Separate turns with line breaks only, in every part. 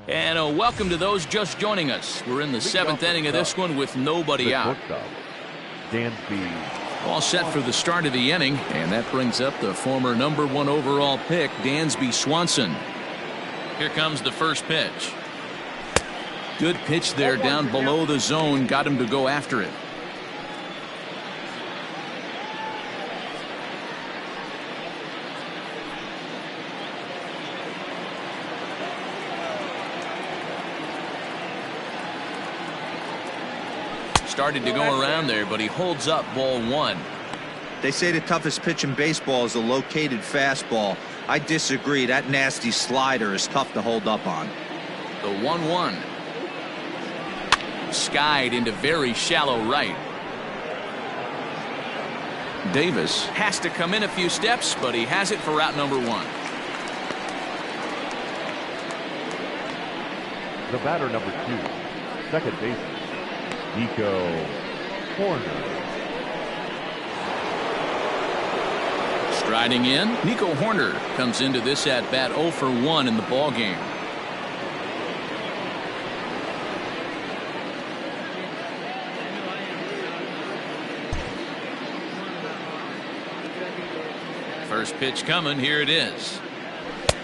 And welcome to those just joining us. We're in the 7th inning of this one with nobody out. All set for the start of the inning, and that brings up the former #1 overall pick, Dansby Swanson. Here comes the first pitch. Good pitch there down below the zone, got him to go after it. Started to go around there, but he holds up ball 1.
They say the toughest pitch in baseball is a located fastball. I disagree. That nasty slider is tough to hold up on.
The 1-1. Skied into very shallow right. Davis has to come in a few steps, but he has it for route number 1.
The batter number 2, second baseman, Nico Horner.
Striding in, Nico Horner comes into this at bat 0 for 1 in the ball game. First pitch coming, here it is.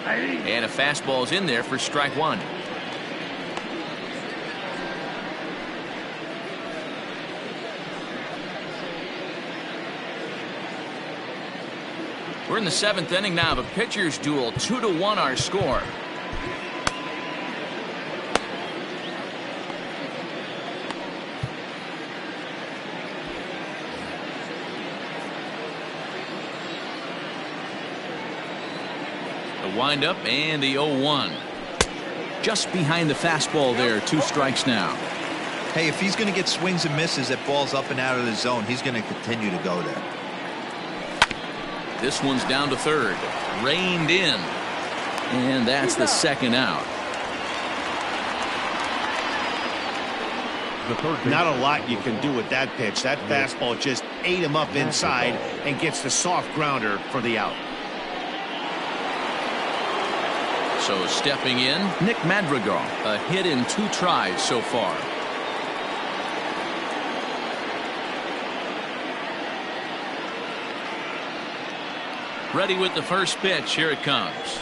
And a fastball's in there for strike 1. We're in the 7th inning now of a pitcher's duel. 2-1 our score. The windup and the 0-1. Just behind the fastball there. 2 strikes now.
Hey, if he's going to get swings and misses at balls up and out of the zone, he's going to continue to go there.
This one's down to third. Reined in. And that's the second out.
Not a lot you can do with that pitch. That fastball just ate him up inside and gets the soft grounder for the out.
So stepping in, Nick Madrigal. A hit in 2 tries so far. Ready with the first pitch. Here it comes.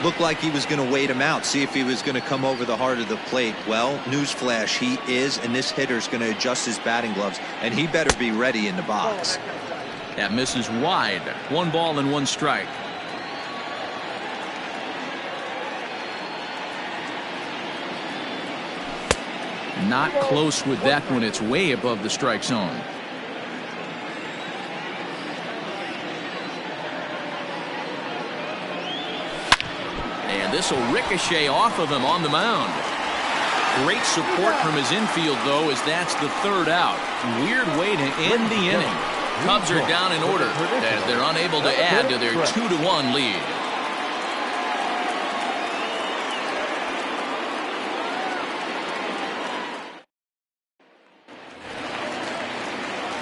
Looked like he was going to wait him out, see if he was going to come over the heart of the plate. Well, newsflash, he is, and this hitter's going to adjust his batting gloves, and he better be ready in the box.
That misses wide. 1 ball and 1 strike. Not close with that one. It's way above the strike zone. This will ricochet off of him on the mound. Great support from his infield, though, as that's the 3rd out. Weird way to end the inning. Cubs are down in order as they're unable to add to their 2-1 lead.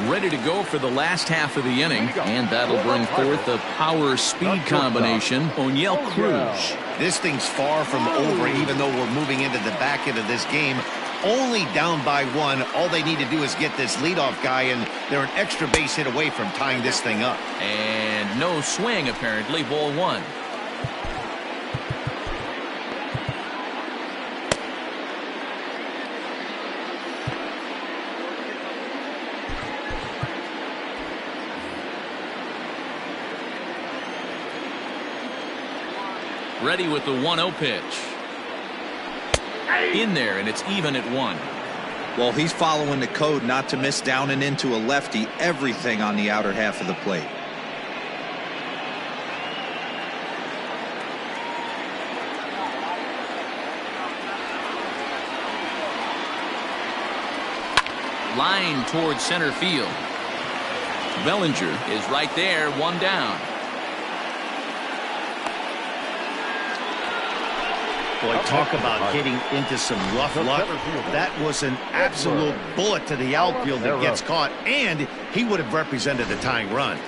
Ready to go for the last half of the inning, and that'll bring forth the power-speed combination, Oniel Cruz.
This thing's far from over, even though we're moving into the back end of this game. Only down by 1. All they need to do is get this leadoff guy, and they're an extra base hit away from tying this thing up.
And no swing, apparently. Ball 1. Ready with the 1-0 pitch. In there, and it's even at 1.
Well, he's following the code not to miss down and into a lefty. Everything on the outer half of the plate.
Line towards center field. Bellinger is right there, 1 down.
Boy, talk about getting into some rough luck. That was an absolute bullet to the outfield that gets caught, and he would have represented the tying run.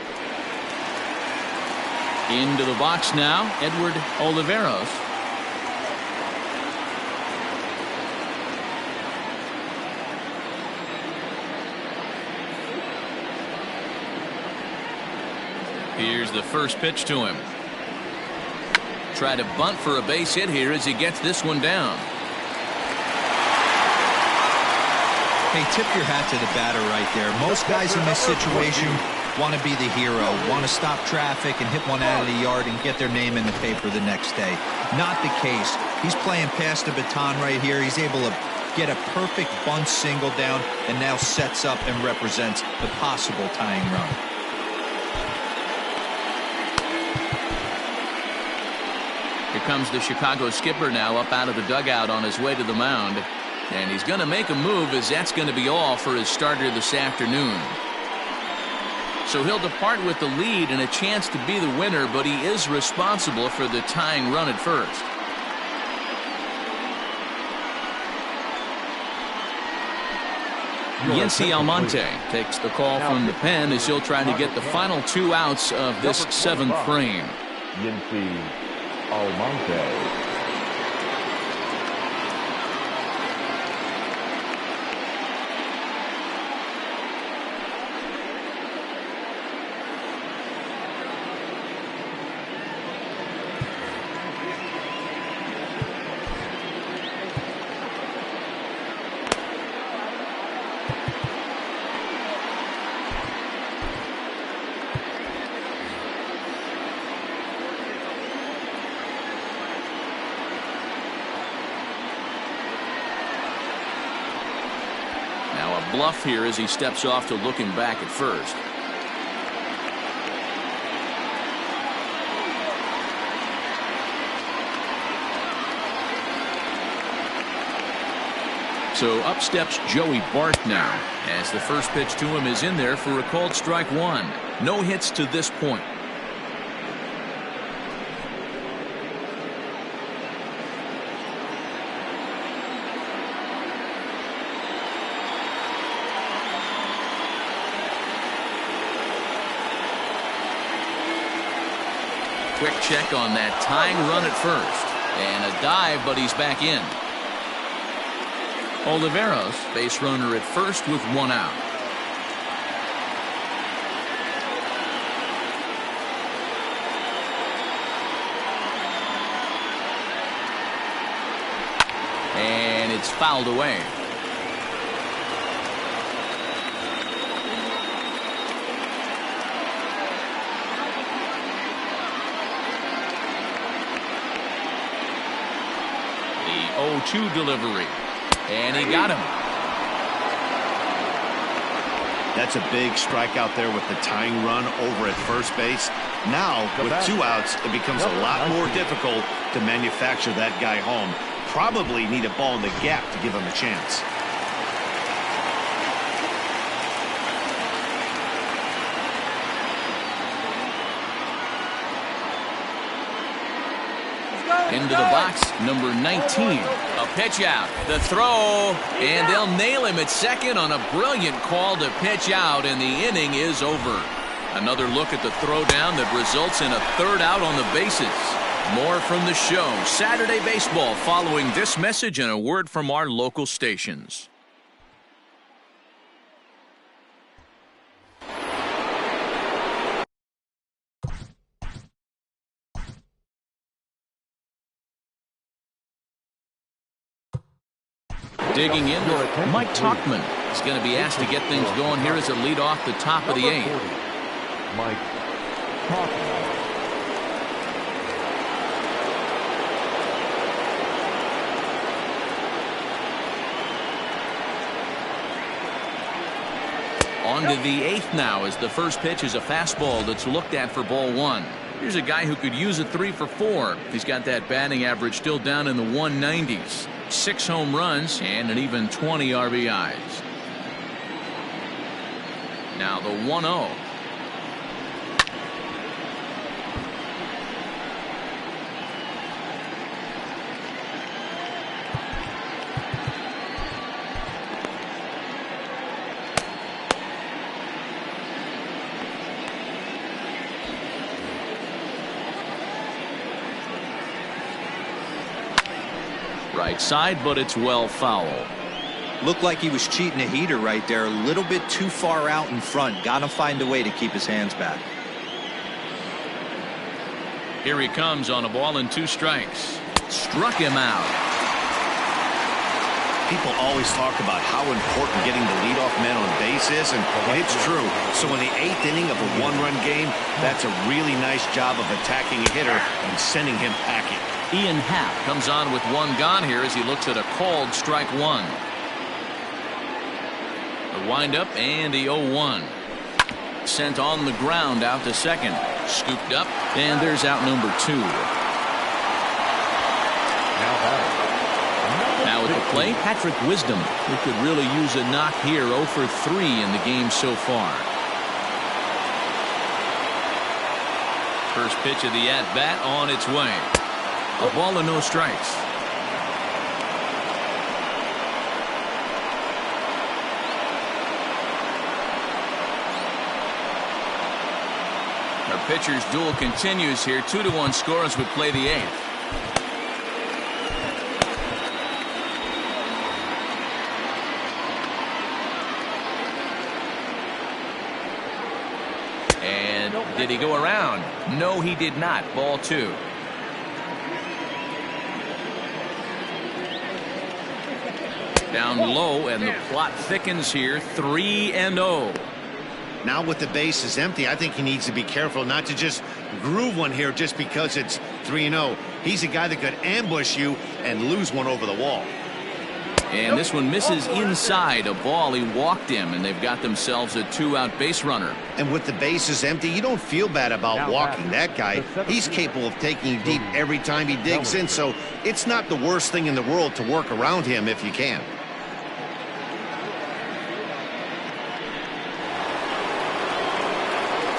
Into the box now, Edward Oliveros. Here's the first pitch to him. Try to bunt for a base hit here as he gets this one down.
Hey, tip your hat to the batter right there. Most guys in this situation want to be the hero, want to stop traffic and hit one out of the yard and get their name in the paper the next day. Not the case. He's playing past the baton right here. He's able to get a perfect bunt single down and now sets up and represents the possible tying run.
Here comes the Chicago skipper now up out of the dugout on his way to the mound. And he's going to make a move, as that's going to be all for his starter this afternoon. So he'll depart with the lead and a chance to be the winner, but he is responsible for the tying run at first. Yency Almonte takes the call from the pen as he'll try to get the final 2 outs of this 7th frame.
Yency Almonte.
Bluff here as he steps off to looking back at first. So up steps Joey Bart now as the first pitch to him is in there for a called strike 1. No hits to this point. Quick check on that tying run at first. And a dive, but he's back in. Oliveros, base runner at first with 1 out. And it's fouled away. The 0-2 delivery. And he got him.
That's a big strikeout there with the tying run over at first base. Now, with 2 outs, it becomes a lot more difficult to manufacture that guy home. Probably need a ball in the gap to give him a chance.
Into the box, number 19. A pitch out, the throw, and they'll nail him at second on a brilliant call to pitch out, and the inning is over. Another look at the throwdown that results in a 3rd out on the bases. More from the show, Saturday Baseball, following this message and a word from our local stations. Digging in, Mike Talkman is going to be asked to get things going here as a lead off the top of the 8th.
Mike Talkman.
On to the 8th now as the first pitch is a fastball that's looked at for ball 1. Here's a guy who could use a 3 for 4. He's got that batting average still down in the 190s. 6 home runs and an even 20 RBIs. Now the 1-0. right side, but it's well foul.
Looked like he was cheating a heater right there. A little bit too far out in front. Got to find a way to keep his hands back.
Here he comes on a ball and 2 strikes. Struck him out.
People always talk about how important getting the leadoff man on base is, and it's true. So in the 8th inning of a 1-run game, that's a really nice job of attacking a hitter and sending him packing.
Ian Happ comes on with 1 gone here as he looks at a called strike 1. The windup and the 0-1. Sent on the ground out to second. Scooped up, and there's out number 2. Now at the plate, Patrick Wisdom, who could really use a knock here. 0 for 3 in the game so far. First pitch of the at-bat on its way. A ball and no strikes. Our pitcher's duel continues here. 2-1 score as we play the 8th. And did he go around? No, he did not. Ball 2. Down low, and the plot thickens here. 3-0.
Now with the bases empty, I think he needs to be careful not to just groove one here just because it's 3-0. He's a guy that could ambush you and lose one over the wall.
And this one misses inside. A ball. He walked him, and they've got themselves a 2-out base runner.
And with the bases empty, you don't feel bad about walking that guy. He's capable of taking you deep every time he digs in, so it's not the worst thing in the world to work around him if you can.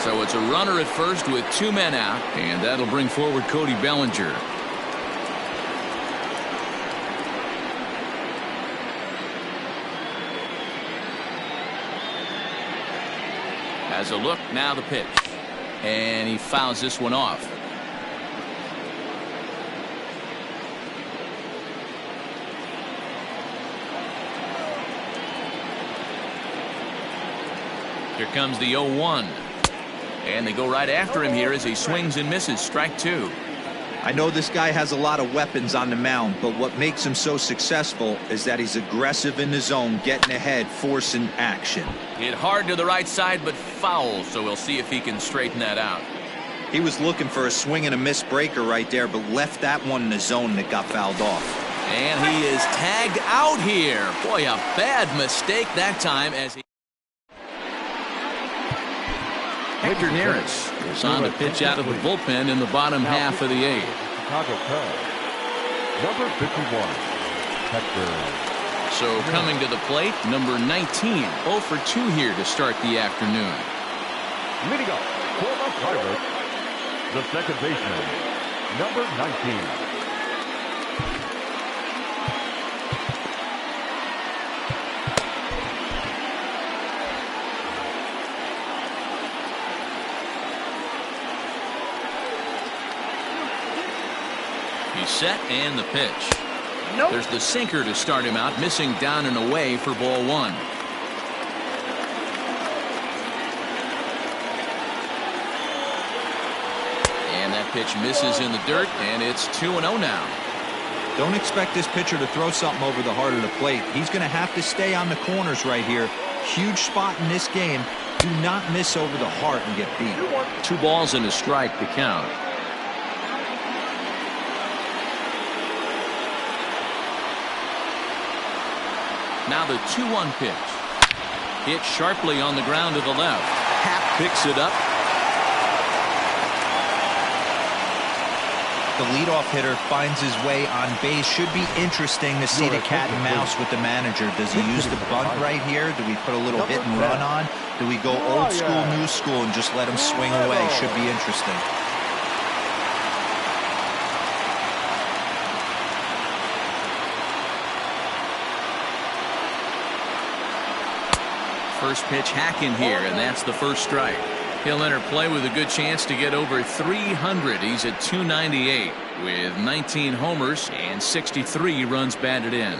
So it's a runner at first with 2 men out, and that'll bring forward Cody Bellinger. Has a look, now the pitch. And he fouls this one off. Here comes the 0-1. And they go right after him here as he swings and misses. Strike 2.
I know this guy has a lot of weapons on the mound, but what makes him so successful is that he's aggressive in the zone, getting ahead, forcing action.
Hit hard to the right side, but foul, so we'll see if he can straighten that out.
He was looking for a swing and a miss breaker right there, but left that one in the zone that got fouled off.
And he is tagged out here. Boy, a bad mistake that time as he... Hector Neris is on to pitch out of the bullpen in the bottom half of the 8th.
Chicago Cubs, number 51, Hector.
So coming to the plate, number 19. 0 for 2 here to start the afternoon.
Leading up for the Pirates, the second baseman, number 19.
He's set and the pitch. There's the sinker to start him out, missing down and away for ball 1. And that pitch misses in the dirt, and it's 2-0 now.
Don't expect this pitcher to throw something over the heart of the plate. He's going to have to stay on the corners right here. Huge spot in this game. Do not miss over the heart and get beat.
2 balls and a strike to count. Now the 2-1 pitch. Hit sharply on the ground to the left. Happ picks it up.
The leadoff hitter finds his way on base. Should be interesting to see the cat and mouse with the manager. Does he use the bunt right here? Do we put a little hit and run on? Do we go old school, new school, and just let him swing away? Should be interesting.
First pitch hack in here, and that's the first strike. He'll enter play with a good chance to get over 300. He's at 298 with 19 homers and 63 runs batted in.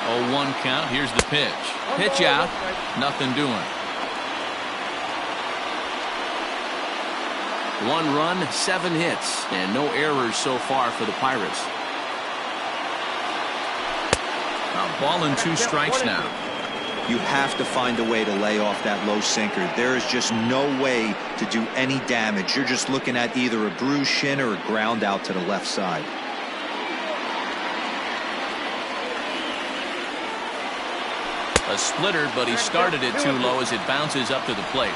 0-1 count. Here's the pitch. Pitch out. Nothing doing. 1 run, 7 hits, and no errors so far for the Pirates. A ball and 2 strikes now.
You have to find a way to lay off that low sinker. There is just no way to do any damage. You're just looking at either a bruised shin or a ground out to the left side.
A splitter, but he started it too low as it bounces up to the plate.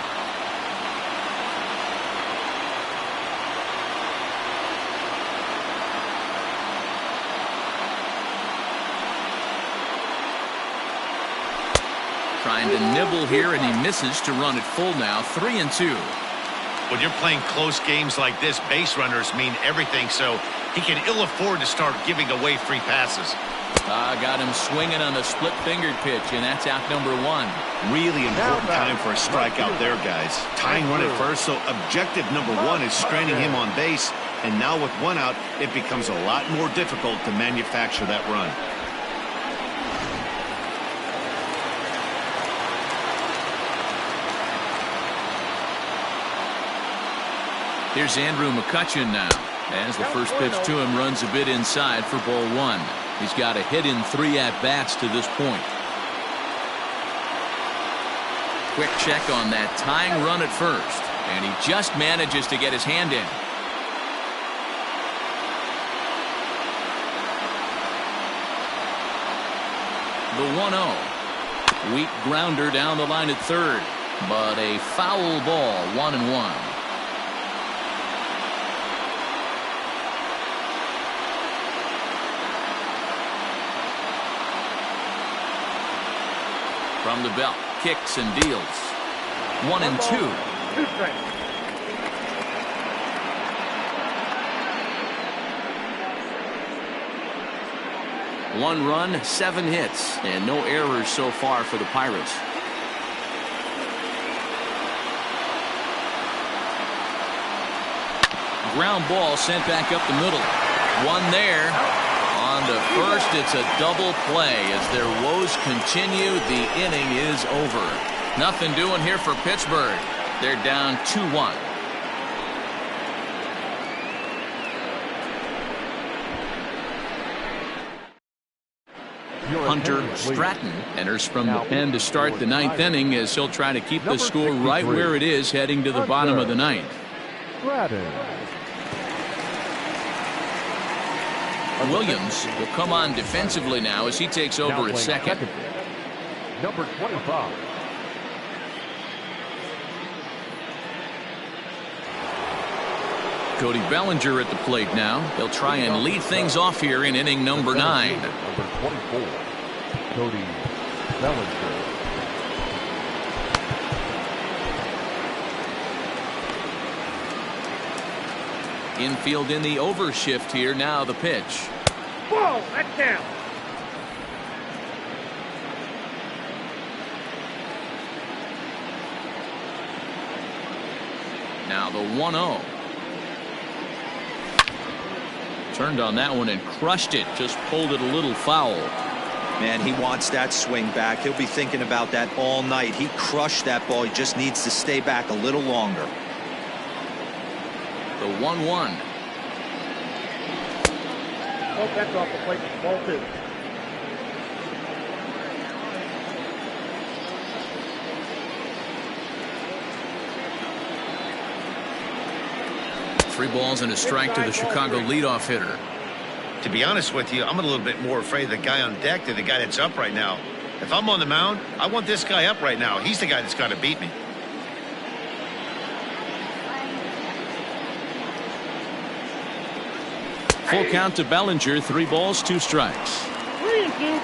Trying to nibble here, and he misses to run it full now. 3-2.
When you're playing close games like this, base runners mean everything, so he can ill afford to start giving away free passes.
Got him swinging on the split-fingered pitch, and that's out number 1.
Really important time for a strikeout there, guys. Tying run at first, so objective number 1 is stranding him on base, and now with 1 out, it becomes a lot more difficult to manufacture that run.
Here's Andrew McCutcheon now, as the first pitch to him runs a bit inside for ball 1. He's got a hit in 3 at-bats to this point. Quick check on that tying run at first, and he just manages to get his hand in. The 1-0. Weak grounder down the line at third, but a foul ball, 1-1. From the belt, kicks and deals. 1-2. 1 run, 7 hits, and no errors so far for the Pirates. Ground ball sent back up the middle. 1 there. On to first, it's a double play as their woes continue. The inning is over. Nothing doing here for Pittsburgh. They're down 2-1. Hunter Stratton enters from the pen to start the 9th inning as he'll try to keep the score right where it is heading to the bottom of the 9th. Williams will come on defensively now as he takes over at second.
Number 25.
Cody Bellinger at the plate now. They'll try and lead things off here in inning number 9.
Number 24. Cody Bellinger.
Infield in the overshift here. Now the pitch.
Whoa, that's down.
Now the 1-0. Turned on that one and crushed it. Just pulled it a little foul.
Man, he wants that swing back. He'll be thinking about that all night. He crushed that ball. He just needs to stay back a little longer.
The 1-1.
Oh, that's off the plate. Ball 2.
Three balls and a strike to the Chicago leadoff hitter.
To be honest with you, I'm a little bit more afraid of the guy on deck than the guy that's up right now. If I'm on the mound, I want this guy up right now. He's the guy that's got to beat me.
Full count to Bellinger. 3 balls, 2 strikes.
3-2.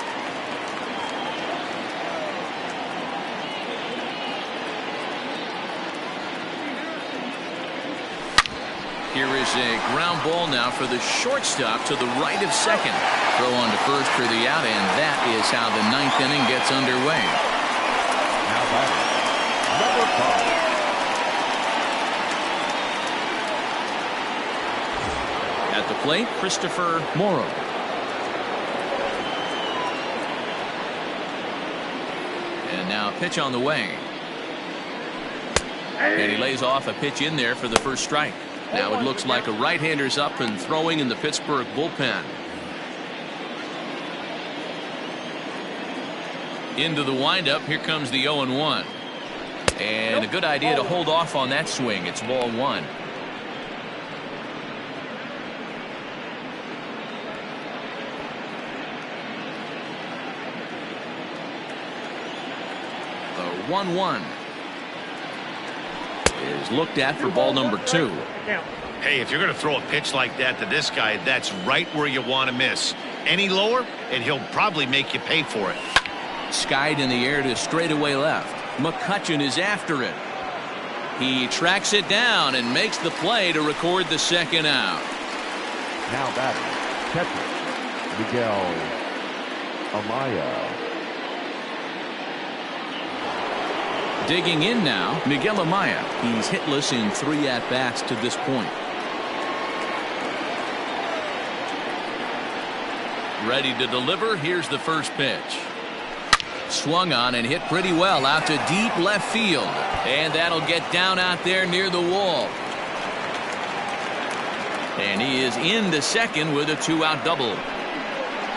Here is Here's a ground ball now for the shortstop to the right of second. Throw on to first for the out, and that is how the ninth inning gets underway.
Now batting, number 5.
At the plate, Christopher Morrow. And now a pitch on the way. And he lays off a pitch in there for the first strike. Now it looks like a right-hander's up and throwing in the Pittsburgh bullpen. Into the windup. Here comes the 0-1. And a good idea to hold off on that swing. It's ball 1. The 1-1 is looked at for ball number 2.
Hey, if you're going to throw a pitch like that to this guy, that's right where you want to miss. Any lower, and he'll probably make you pay for it.
Skied in the air to straightaway left. McCutchen is after it. He tracks it down and makes the play to record the second out.
Now batting, catcher, Miguel Amaya.
Digging in now, Miguel Amaya. He's hitless in 3 at-bats to this point. Ready to deliver. Here's the first pitch. Swung on and hit pretty well out to deep left field. And that'll get down out there near the wall. And he is into second with a 2-out double.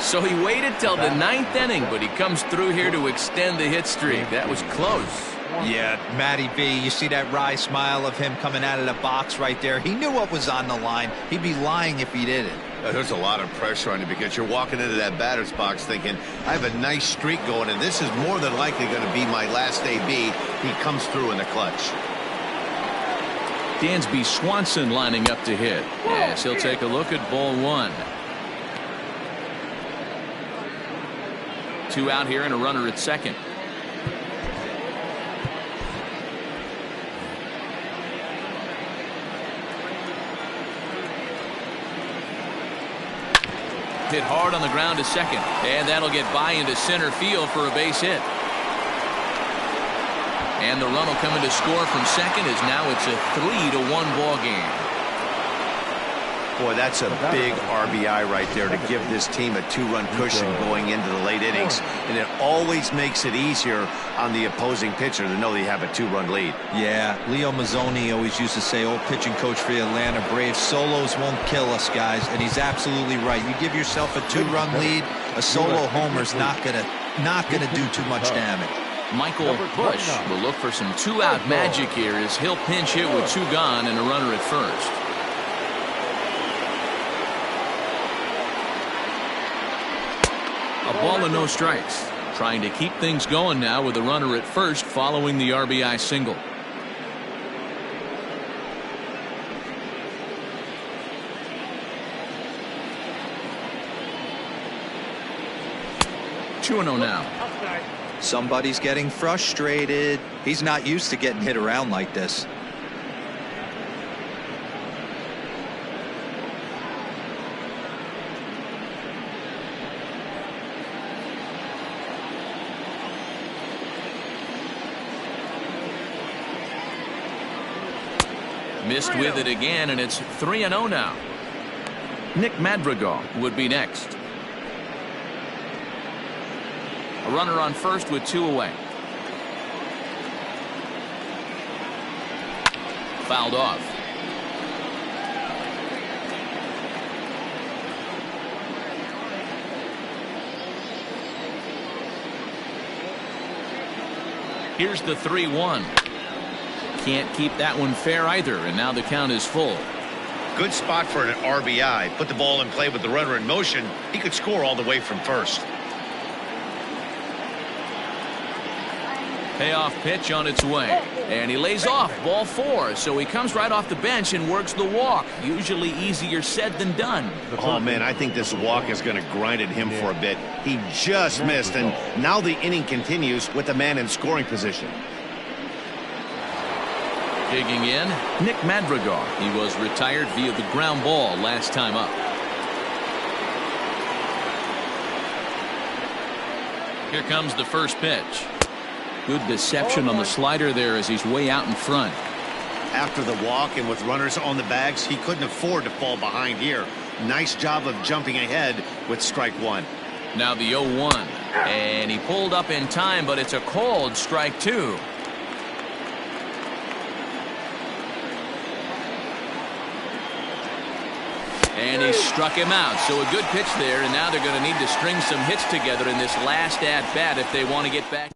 So he waited till the 9th inning, but he comes through here to extend the hit streak. That was close.
Yeah, Matty V, you see that wry smile of him coming out of the box right there. He knew what was on the line. He'd be lying if he didn't.
There's a lot of pressure on you because you're walking into that batter's box thinking, I have a nice streak going, and this is more than likely going to be my last AB. He comes through in the clutch.
Dansby Swanson lining up to hit. Yes, he'll take a look at ball 1. 2 out here and a runner at second. Hit hard on the ground to second, and that'll get by into center field for a base hit. And the run will come in to score from second as now it's a 3-1 ball game.
Boy, that's a big RBI right there to give this team a 2-run cushion going into the late innings, and it always makes it easier on the opposing pitcher to know they have a 2-run lead.
Yeah, Leo Mazzoni always used to say, old pitching coach for the Atlanta Braves, solos won't kill us, guys, and he's absolutely right. You give yourself a 2-run lead, a solo homer's not gonna do too much damage.
Michael Bush will look for some 2-out magic here as he'll pinch hit with 2 gone and a runner at first. A ball and no strikes. Trying to keep things going now with a runner at first following the RBI single. Two 2-0 now.
Somebody's getting frustrated. He's not used to getting hit around like this.
Missed with it again, and it's 3-0 now. Nick Madrigal would be next. A runner on first with 2 away. Fouled off. Here's the 3-1. Can't keep that one fair either, and now the count is full.
Good spot for an RBI. Put the ball in play with the runner in motion. He could score all the way from first.
Payoff pitch on its way, and he lays off ball 4, so he comes right off the bench and works the walk. Usually easier said than done.
Oh man, I think this walk is going to grind at him for a bit. He just missed, and now the inning continues with the man in scoring position.
Digging in, Nick Madrigal. He was retired via the ground ball last time up. Here comes the first pitch. Good deception on the slider there as he's way out in front.
After the walk and with runners on the bags, he couldn't afford to fall behind here. Nice job of jumping ahead with strike one.
Now the 0-1. And he pulled up in time, but it's a called strike two. And he struck him out. So a good pitch there, and now they're going to need to string some hits together in this last at-bat if they want to get back.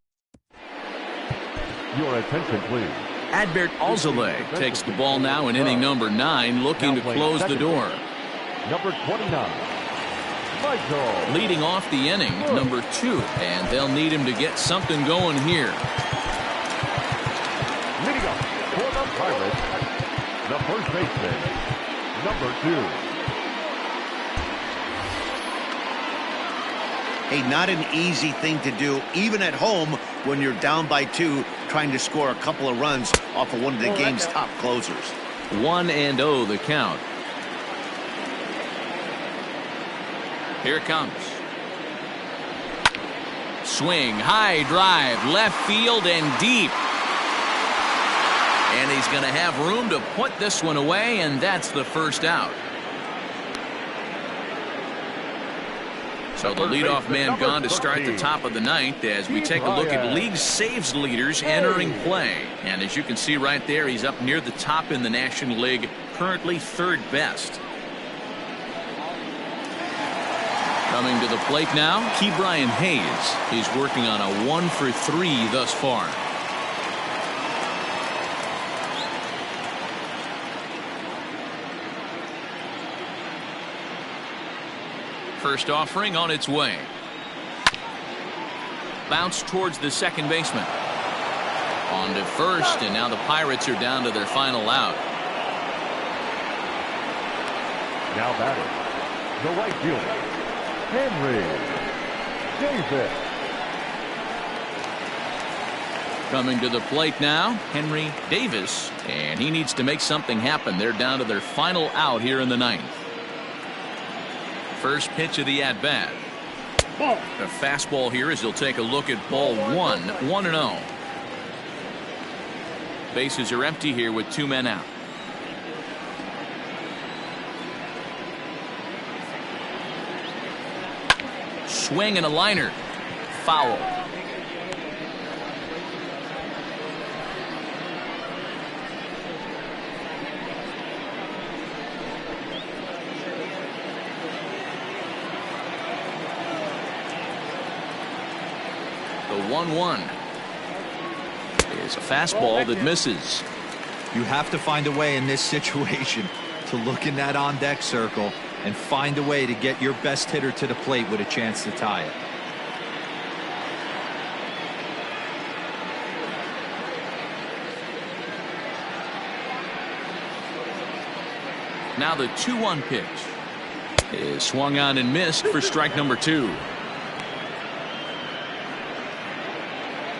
Your attention, please.
Adbert Alzolay takes the ball now in inning number 9, looking to close the door.
Number 29, Michael.
Leading off the inning, number 2, and they'll need him to get something going here.
Leading up for the Pirates, the first baseman, number 2.
Hey, not an easy thing to do, even at home when you're down by 2, trying to score a couple of runs off of one of the game's top closers.
1-0 the count. Here it comes. Swing, high drive, left field and deep. And he's going to have room to put this one away, and that's the first out. So the leadoff man gone to start the top of the 9th as we take a look at league saves leaders entering play. And as you can see right there, he's up near the top in the National League, currently 3rd best. Coming to the plate now, Ke'Bryan Hayes. He's working on a 1-for-3 thus far. First offering on its way. Bounce towards the second baseman. On to first, and now the Pirates are down to their final out.
Now batting, the right fielder, Henry Davis.
Coming to the plate now, Henry Davis, and he needs to make something happen. They're down to their final out here in the 9th. First pitch of the at-bat. A fastball here as he'll take a look at ball 1, 1-0. Bases are empty here with 2 men out. Swing and a liner. Foul. The 1-1 is a fastball that misses.
You have to find a way in this situation to look in that on-deck circle and find a way to get your best hitter to the plate with a chance to tie it.
Now the 2-1 pitch is swung on and missed for strike number 2.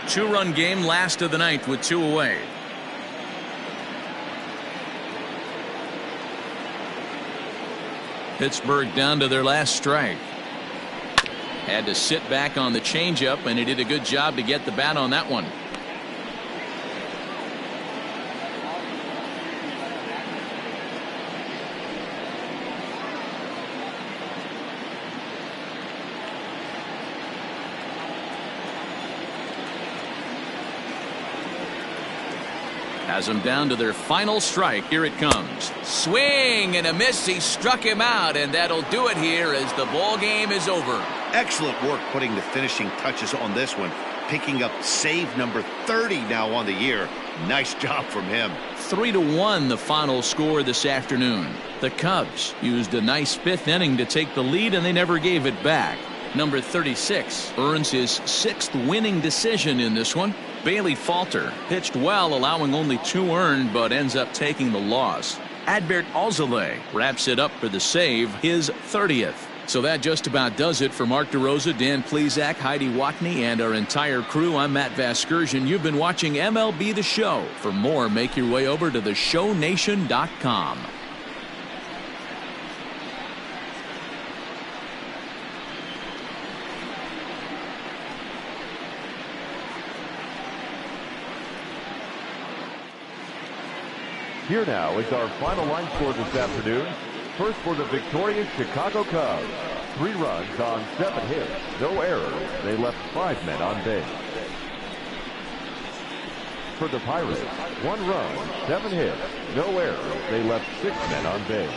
2-run game, last of the 9th with 2 away. Pittsburgh down to their last strike. Had to sit back on the changeup, and he did a good job to get the bat on that one. Has them down to their final strike. Here it comes. Swing and a miss. He struck him out, and that'll do it here as the ball game is over.
Excellent work putting the finishing touches on this one, picking up save number 30 now on the year. Nice job from him.
3-1 the final score this afternoon. The Cubs used a nice 5th inning to take the lead, and they never gave it back. Number 36 earns his 6th winning decision in this one. Bailey Falter pitched well, allowing only 2 earned, but ends up taking the loss. Adbert Alzolay wraps it up for the save, his 30th. So that just about does it for Mark DeRosa, Dan Plesac, Heidi Watney, and our entire crew. I'm Matt Vasgersian. You've been watching MLB The Show. For more, make your way over to theshownation.com.
Here now is our final line score this afternoon. First for the victorious Chicago Cubs. 3 runs on 7 hits, no errors. They left 5 men on base. For the Pirates, 1 run, 7 hits, no errors. They left 6 men on base.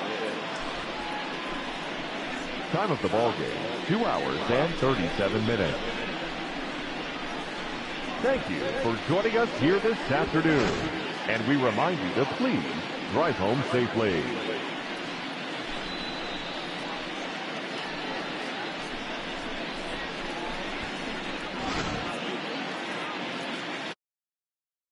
Time of the ball game, 2 hours and 37 minutes. Thank you for joining us here this afternoon. And we remind you to please drive home safely.